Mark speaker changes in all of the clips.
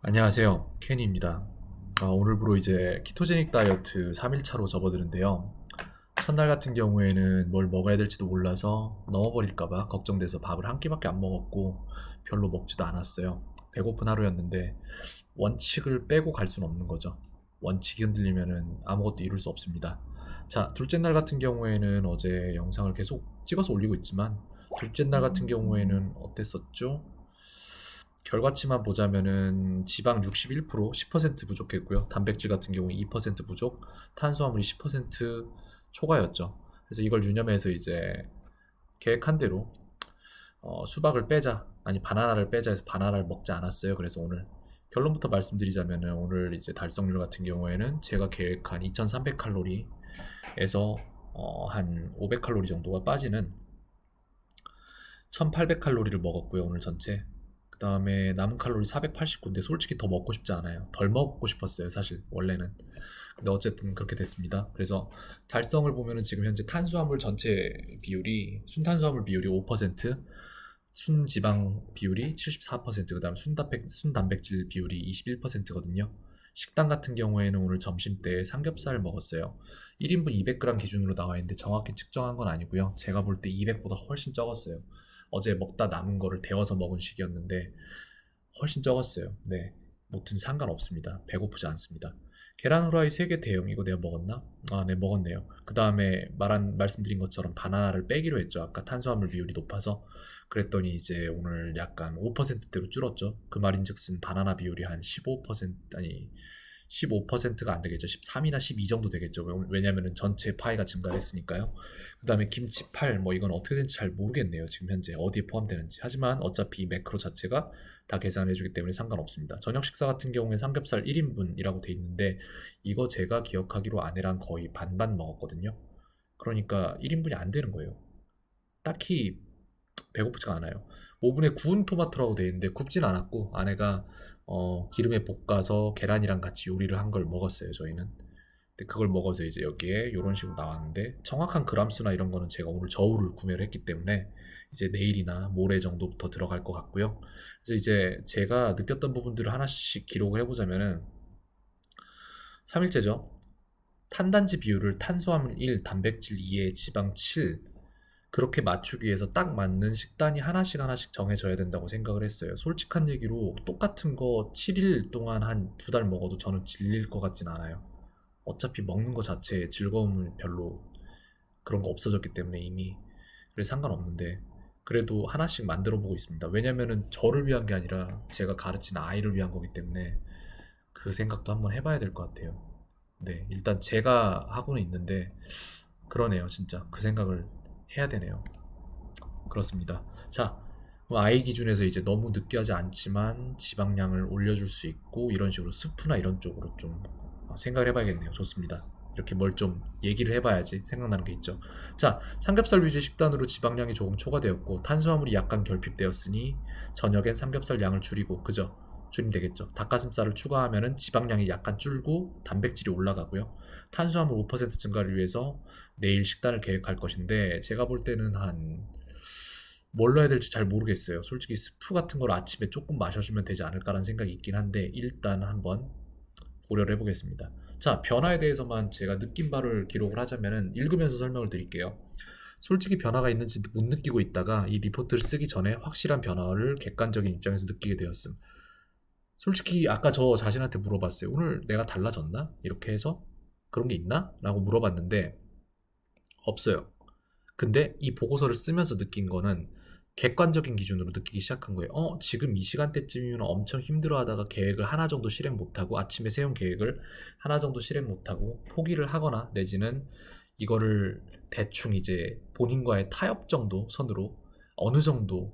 Speaker 1: 안녕하세요. 케니입니다. 오늘부로 이제 키토제닉 다이어트 3일차로 접어드는데요. 첫날 같은 경우에는 뭘 먹어야 될지도 몰라서 넘어버릴까봐 걱정돼서 밥을 한 끼밖에 안 먹었고 별로 먹지도 않았어요. 배고픈 하루였는데 원칙을 빼고 갈 수는 없는 거죠. 원칙이 흔들리면은 아무것도 이룰 수 없습니다. 자, 둘째 날 같은 경우에는 어제 영상을 계속 찍어서 올리고 있지만 둘째 날 같은 경우에는 어땠었죠? 결과치만 보자면은 지방 61%, 10% 부족했고요. 단백질 같은 경우 2% 부족, 탄수화물이 10% 초과였죠. 그래서 이걸 유념해서 이제 계획한 대로 수박을 빼자, 아니 바나나를 빼자 해서 바나나를 먹지 않았어요. 그래서 오늘 결론부터 말씀드리자면은 오늘 이제 달성률 같은 경우에는 제가 계획한 2300칼로리에서 한 500칼로리 정도가 빠지는 1800칼로리를 먹었고요. 오늘 전체. 그 다음에 남은 칼로리 489인데 솔직히 더 먹고 싶지 않아요. 덜 먹고 싶었어요, 사실 원래는. 근데 어쨌든 그렇게 됐습니다. 그래서 달성을 보면은 지금 현재 탄수화물 전체 비율이 순탄수화물 비율이 5%, 순지방 비율이 74%, 그다음 순단백질 비율이 21%거든요. 식단 같은 경우에는 오늘 점심 때 삼겹살 먹었어요. 1인분 200g 기준으로 나와 있는데 정확히 측정한 건 아니고요. 제가 볼 때 200보다 훨씬 적었어요. 어제 먹다 남은 거를 데워서 먹은 식이었는데 훨씬 적었어요. 네. 무튼 상관없습니다. 배고프지 않습니다. 계란 후라이 3개 대용 이거 내가 먹었나? 아, 네, 먹었네요. 그 다음에 말씀드린 것처럼 바나나를 빼기로 했죠. 아까 탄수화물 비율이 높아서. 그랬더니 이제 오늘 약간 5%대로 줄었죠. 그 말인즉슨 바나나 비율이 한 15%, 아니 15%가 안 되겠죠. 13이나 12 정도 되겠죠. 왜냐면은 전체 파이가 증가했으니까요. 그 다음에 김치팔 뭐 이건 어떻게 되는지 잘 모르겠네요. 지금 현재 어디에 포함되는지. 하지만 어차피 매크로 자체가 다 계산해주기 때문에 상관없습니다. 저녁 식사 같은 경우에 삼겹살 1인분이라고 돼 있는데 이거 제가 기억하기로 아내랑 거의 반반 먹었거든요. 그러니까 1인분이 안 되는 거예요. 딱히 배고프지가 않아요. 오븐에 구운 토마토라고 돼 있는데 굽진 않았고 아내가 기름에 볶아서 계란이랑 같이 요리를 한 걸 먹었어요. 저희는. 근데 그걸 먹어서 이제 여기에 이런 식으로 나왔는데 정확한 그람수나 이런 거는 제가 오늘 저울을 구매를 했기 때문에 이제 내일이나 모레 정도부터 들어갈 것 같고요. 그래서 이제 제가 느꼈던 부분들을 하나씩 기록을 해보자면은 3일째죠. 탄단지 비율을 탄수화물 1, 단백질 2에 지방 7 그렇게 맞추기 위해서 딱 맞는 식단이 하나씩 하나씩 정해져야 된다고 생각을 했어요. 솔직한 얘기로 똑같은 거 7일 동안 한 2달 먹어도 저는 질릴 것 같진 않아요. 어차피 먹는 거 자체에 즐거움을 별로 그런 거 없어졌기 때문에 이미 그래서 상관없는데 그래도 하나씩 만들어 보고 있습니다. 왜냐면은 저를 위한 게 아니라 제가 가르치는 아이를 위한 거기 때문에 그 생각도 한번 해봐야 될 것 같아요. 네, 일단 제가 하고는 있는데 그러네요, 진짜 그 생각을 해야 되네요. 그렇습니다. 자, 아이 기준에서 이제 너무 느끼하지 않지만 지방량을 올려줄 수 있고 이런 식으로 스프나 이런 쪽으로 좀 생각을 해봐야겠네요. 좋습니다. 이렇게 뭘 좀 얘기를 해봐야지 생각나는 게 있죠. 자, 삼겹살 위주의 식단으로 지방량이 조금 초과되었고 탄수화물이 약간 결핍되었으니 저녁엔 삼겹살 양을 줄이고 그죠? 줄이면 되겠죠. 닭가슴살을 추가하면은 지방량이 약간 줄고 단백질이 올라가고요. 탄수화물 5% 증가를 위해서 내일 식단을 계획할 것인데 제가 볼 때는 한 뭘로 해야 될지 잘 모르겠어요. 솔직히 스프 같은 걸 아침에 조금 마셔주면 되지 않을까라는 생각이 있긴 한데 일단 한번 고려를 해보겠습니다. 자, 변화에 대해서만 제가 느낀 바를 기록을 하자면은 읽으면서 설명을 드릴게요. 솔직히 변화가 있는지 못 느끼고 있다가 이 리포트를 쓰기 전에 확실한 변화를 객관적인 입장에서 느끼게 되었음. 솔직히 아까 저 자신한테 물어봤어요. 오늘 내가 달라졌나? 이렇게 해서 그런 게 있나? 라고 물어봤는데 없어요. 근데 이 보고서를 쓰면서 느낀 거는 객관적인 기준으로 느끼기 시작한 거예요. 지금 이 시간대쯤이면 엄청 힘들어하다가 계획을 하나 정도 실행 못하고 아침에 세운 계획을 하나 정도 실행 못하고 포기를 하거나 내지는 이거를 대충 이제 본인과의 타협 정도 선으로 어느 정도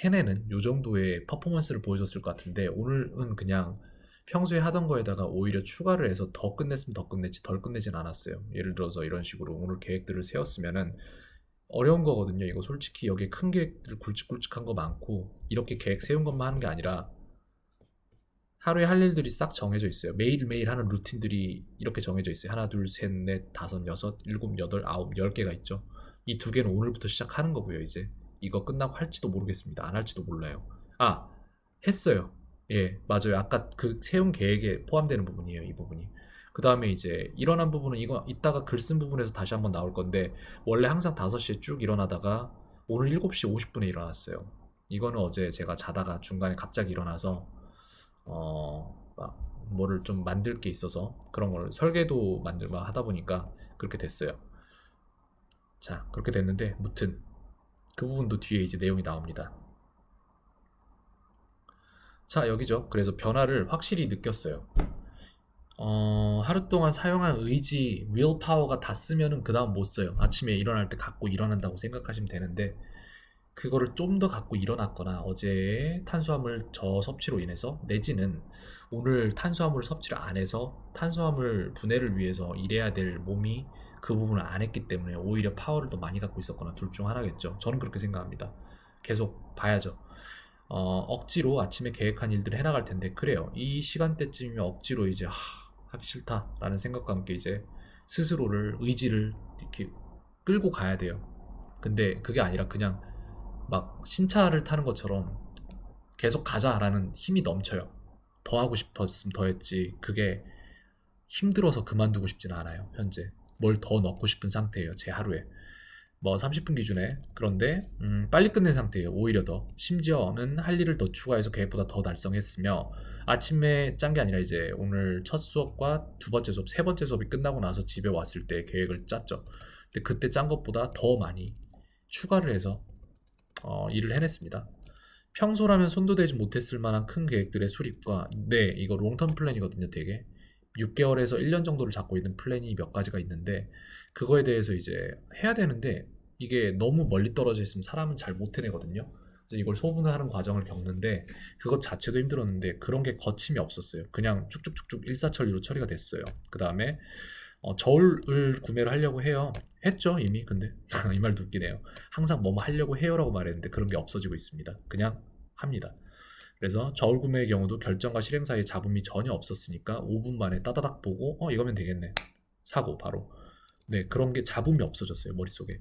Speaker 1: 해내는 요 정도의 퍼포먼스를 보여줬을 것 같은데 오늘은 그냥 평소에 하던 거에다가 오히려 추가를 해서 더 끝냈으면 더 끝냈지 덜 끝내진 않았어요. 예를 들어서 이런 식으로 오늘 계획들을 세웠으면은 어려운 거거든요. 이거 솔직히 여기 큰 계획들 굵직굵직한 거 많고 이렇게 계획 세운 것만 하는 게 아니라 하루에 할 일들이 싹 정해져 있어요. 매일매일 하는 루틴들이 이렇게 정해져 있어요. 하나, 둘, 셋, 넷, 다섯, 여섯, 일곱, 여덟, 아홉, 열 개가 있죠. 이 두 개는 오늘부터 시작하는 거고요. 이제 이거 끝나고 할지도 모르겠습니다. 안 할지도 몰라요. 아, 했어요. 예, 맞아요. 아까 그 세운 계획에 포함되는 부분이에요, 이 부분이. 그 다음에 이제 일어난 부분은 이거 이따가 글 쓴 부분에서 다시 한번 나올 건데, 원래 항상 5시에 쭉 일어나다가 오늘 7시 50분에 일어났어요. 이거는 어제 제가 자다가 중간에 갑자기 일어나서 막 뭐를 좀 만들 게 있어서 그런 걸 설계도 만들고 하다 보니까 그렇게 됐어요. 자, 그렇게 됐는데 무튼 그 부분도 뒤에 이제 내용이 나옵니다. 자, 여기죠. 그래서 변화를 확실히 느꼈어요. 하루 동안 사용한 의지, willpower가 다 쓰면은 그 다음 못 써요. 아침에 일어날 때 갖고 일어난다고 생각하시면 되는데, 그거를 좀 더 갖고 일어났거나 어제 탄수화물 저섭취로 인해서, 내지는 오늘 탄수화물 섭취를 안 해서 탄수화물 분해를 위해서 일해야 될 몸이 그 부분을 안 했기 때문에 오히려 파워를 더 많이 갖고 있었거나 둘 중 하나겠죠. 저는 그렇게 생각합니다. 계속 봐야죠. 억지로 아침에 계획한 일들을 해나갈 텐데, 그래요. 이 시간대쯤이면 억지로 이제 하기 싫다라는 생각과 함께 이제 스스로를, 의지를 이렇게 끌고 가야 돼요. 근데 그게 아니라 그냥 막 신차를 타는 것처럼 계속 가자라는 힘이 넘쳐요. 더 하고 싶었으면 더 했지. 그게 힘들어서 그만두고 싶지는 않아요, 현재. 뭘 더 넣고 싶은 상태예요, 제 하루에. 뭐 30분 기준에. 그런데 빨리 끝낸 상태예요. 오히려 더 심지어는 할 일을 더 추가해서 계획보다 더 달성했으며, 아침에 짠 게 아니라 이제 오늘 첫 수업과 두 번째 수업, 세 번째 수업이 끝나고 나서 집에 왔을 때 계획을 짰죠. 근데 그때 짠 것보다 더 많이 추가를 해서 일을 해냈습니다. 평소라면 손도 대지 못했을 만한 큰 계획들의 수립과, 네, 이거 롱텀 플랜이거든요, 되게. 6개월에서 1년 정도를 잡고 있는 플랜이 몇 가지가 있는데, 그거에 대해서 이제 해야 되는데, 이게 너무 멀리 떨어져 있으면 사람은 잘 못 해내거든요. 그래서 이걸 소분하는 과정을 겪는데, 그것 자체도 힘들었는데, 그런 게 거침이 없었어요. 그냥 쭉쭉쭉쭉 일사천리로 처리가 됐어요. 그 다음에 저울을 구매를 하려고 해요. 했죠, 이미. 근데 이 말도 웃기네요. 항상 뭐뭐 하려고 해요라고 말했는데 그런 게 없어지고 있습니다. 그냥 합니다. 그래서 저울 구매의 경우도 결정과 실행 사이에 잡음이 전혀 없었으니까 5분 만에 따다닥 보고 이거면 되겠네. 사고 바로. 네, 그런 게 잡음이 없어졌어요, 머릿속에.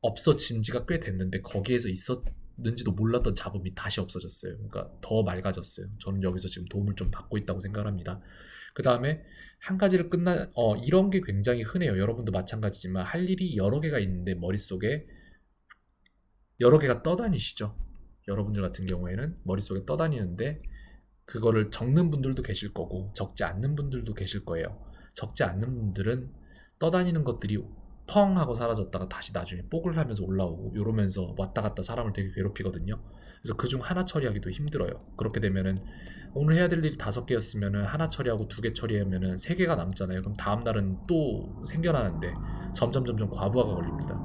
Speaker 1: 없어진 지가 꽤 됐는데 거기에서 있었는지도 몰랐던 잡음이 다시 없어졌어요. 그러니까 더 맑아졌어요. 저는 여기서 지금 도움을 좀 받고 있다고 생각을 합니다. 그 다음에 한 가지를 이런 게 굉장히 흔해요. 여러분도 마찬가지지만 할 일이 여러 개가 있는데 머릿속에 여러 개가 떠다니시죠. 여러분들 같은 경우에는 머릿속에 떠다니는데 그거를 적는 분들도 계실 거고 적지 않는 분들도 계실 거예요. 적지 않는 분들은 떠다니는 것들이 펑 하고 사라졌다가 다시 나중에 뽀글 하면서 올라오고 이러면서 왔다 갔다 사람을 되게 괴롭히거든요. 그래서 그중 하나 처리하기도 힘들어요. 그렇게 되면은 오늘 해야 될 일이 5개였으면은 하나 처리하고 2개 처리하면은 3개가 남잖아요. 그럼 다음 날은 또 생겨나는데 점점 과부하가 걸립니다.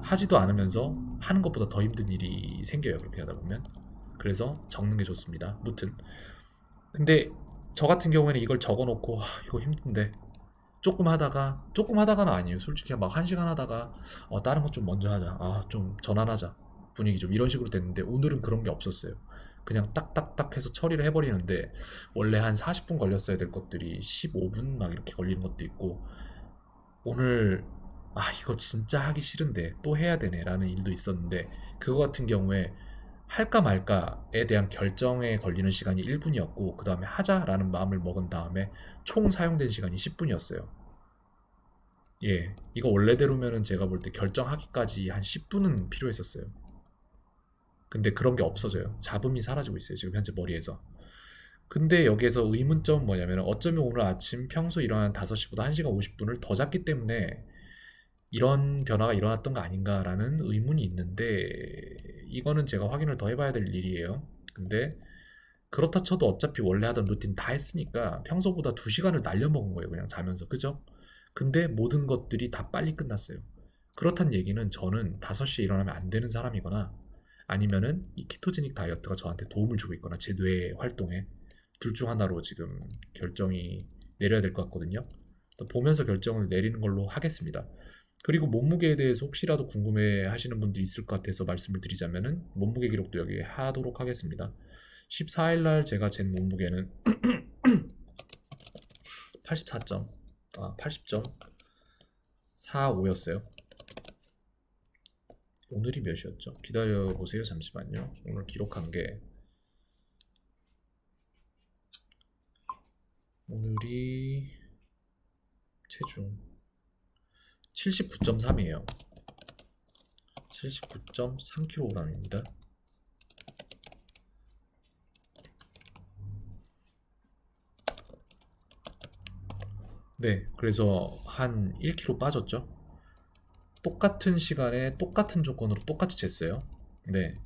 Speaker 1: 하지도 않으면서 하는 것보다 더 힘든 일이 생겨요. 그렇게 하다 보면. 그래서 적는 게 좋습니다. 무튼 근데 저 같은 경우에는 이걸 적어놓고 이거 힘든데 조금 하다가는 아니에요. 솔직히 막 1시간 하다가 다른 것 좀 먼저 하자. 좀 전환하자. 분위기 좀 이런 식으로 됐는데 오늘은 그런 게 없었어요. 그냥 딱딱딱 해서 처리를 해버리는데 원래 한 40분 걸렸어야 될 것들이 15분 막 이렇게 걸리는 것도 있고, 오늘 이거 진짜 하기 싫은데 또 해야 되네 라는 일도 있었는데, 그거 같은 경우에 할까 말까에 대한 결정에 걸리는 시간이 1분이었고 그 다음에 하자라는 마음을 먹은 다음에 총 사용된 시간이 10분이었어요. 예, 이거 원래대로면은 제가 볼 때 결정하기까지 한 10분은 필요했었어요. 근데 그런 게 없어져요. 잡음이 사라지고 있어요, 지금 현재 머리에서. 근데 여기에서 의문점은 뭐냐면, 어쩌면 오늘 아침 평소 일어난 5시보다 1시간 50분을 더 잤기 때문에 이런 변화가 일어났던 거 아닌가라는 의문이 있는데, 이거는 제가 확인을 더 해봐야 될 일이에요. 근데 그렇다 쳐도 어차피 원래 하던 루틴 다 했으니까 평소보다 2시간을 날려먹은 거예요, 그냥 자면서. 그죠? 근데 모든 것들이 다 빨리 끝났어요. 그렇단 얘기는 저는 5시에 일어나면 안 되는 사람이거나, 아니면은 이 키토제닉 다이어트가 저한테 도움을 주고 있거나 제 뇌 활동에, 둘 중 하나로 지금 결정이 내려야 될 것 같거든요. 보면서 결정을 내리는 걸로 하겠습니다. 그리고 몸무게에 대해서 혹시라도 궁금해 하시는 분들이 있을 것 같아서 말씀을 드리자면은 몸무게 기록도 여기 하도록 하겠습니다. 14일 날 제가 잰 몸무게는 84점, 80.45였어요. 오늘이 몇이었죠? 기다려 보세요. 잠시만요. 오늘 기록한 게 오늘이 체중 79.3이에요. 79.3kg입니다. 네, 그래서 한 1kg 빠졌죠. 똑같은 시간에 똑같은 조건으로 똑같이 쟀어요. 네.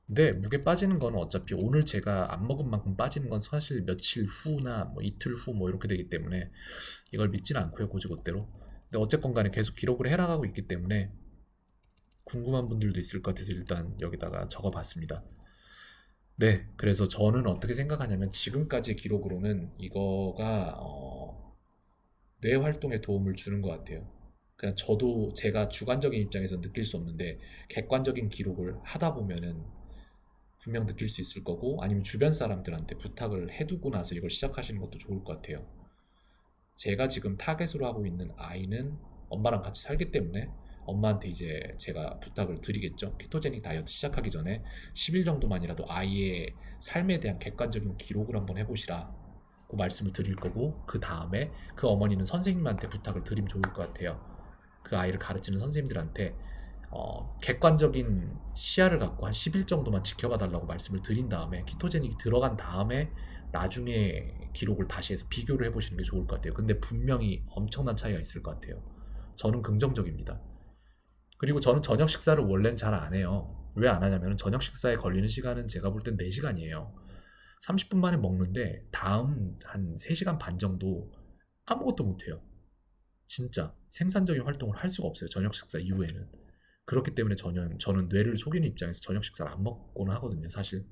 Speaker 1: 근데 무게 빠지는 거는 어차피 오늘 제가 안 먹은 만큼 빠지는 건 사실 며칠 후나 뭐 이틀 후 뭐 이렇게 되기 때문에 이걸 믿지는 않고요, 고지것대로. 근데 어쨌건 간에 계속 기록을 해나가고 있기 때문에 궁금한 분들도 있을 것 같아서 일단 여기다가 적어봤습니다. 네, 그래서 저는 어떻게 생각하냐면 지금까지의 기록으로는 이거가 뇌 활동에 도움을 주는 것 같아요. 그냥 저도 제가 주관적인 입장에서 느낄 수 없는데 객관적인 기록을 하다 보면은 분명 느낄 수 있을 거고 아니면 주변 사람들한테 부탁을 해두고 나서 이걸 시작하시는 것도 좋을 것 같아요. 제가 지금 타겟으로 하고 있는 아이는 엄마랑 같이 살기 때문에 엄마한테 이제 제가 부탁을 드리겠죠. 키토제닉 다이어트 시작하기 전에 10일 정도만이라도 아이의 삶에 대한 객관적인 기록을 한번 해보시라 고 말씀을 드릴 거고 그 다음에 그 어머니는 선생님한테 부탁을 드리면 좋을 것 같아요. 그 아이를 가르치는 선생님들한테 객관적인 시야를 갖고 한 10일 정도만 지켜봐 달라고 말씀을 드린 다음에 키토제닉이 들어간 다음에 나중에 기록을 다시 해서 비교를 해보시는 게 좋을 것 같아요. 근데 분명히 엄청난 차이가 있을 것 같아요. 저는 긍정적입니다. 그리고 저는 저녁 식사를 원래는 잘 안 해요. 왜 안 하냐면 저녁 식사에 걸리는 시간은 제가 볼 땐 4시간이에요. 30분 만에 먹는데 다음 한 3시간 반 정도 아무것도 못해요. 진짜 생산적인 활동을 할 수가 없어요. 저녁 식사 이후에는. 그렇기 때문에 저는 뇌를 속이는 입장에서 저녁 식사를 안 먹고는 하거든요, 사실.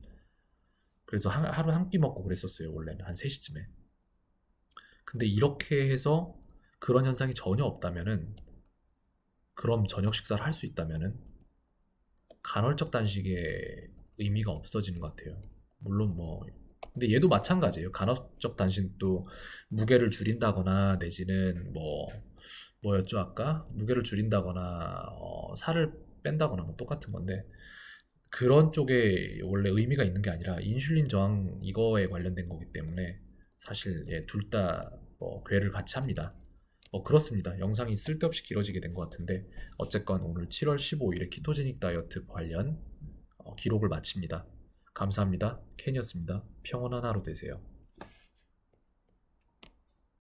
Speaker 1: 그래서 하루 한 끼 먹고 그랬었어요, 원래는 한 3시쯤에. 근데 이렇게 해서 그런 현상이 전혀 없다면은 그럼 저녁 식사를 할 수 있다면은 간헐적 단식의 의미가 없어지는 것 같아요. 물론 뭐 근데 얘도 마찬가지예요. 간헐적 단식도 무게를 줄인다거나 내지는 뭐였죠 아까 무게를 줄인다거나 살을 뺀다거나 뭐 똑같은 건데 그런 쪽에 원래 의미가 있는 게 아니라 인슐린 저항 이거에 관련된 거기 때문에 사실 예, 둘 다 뭐 궤를 같이 합니다. 그렇습니다. 영상이 쓸데없이 길어지게 된 것 같은데 어쨌건 오늘 7월 15일에 키토제닉 다이어트 관련 기록을 마칩니다. 감사합니다. 켄이었습니다. 평온한 하루 되세요.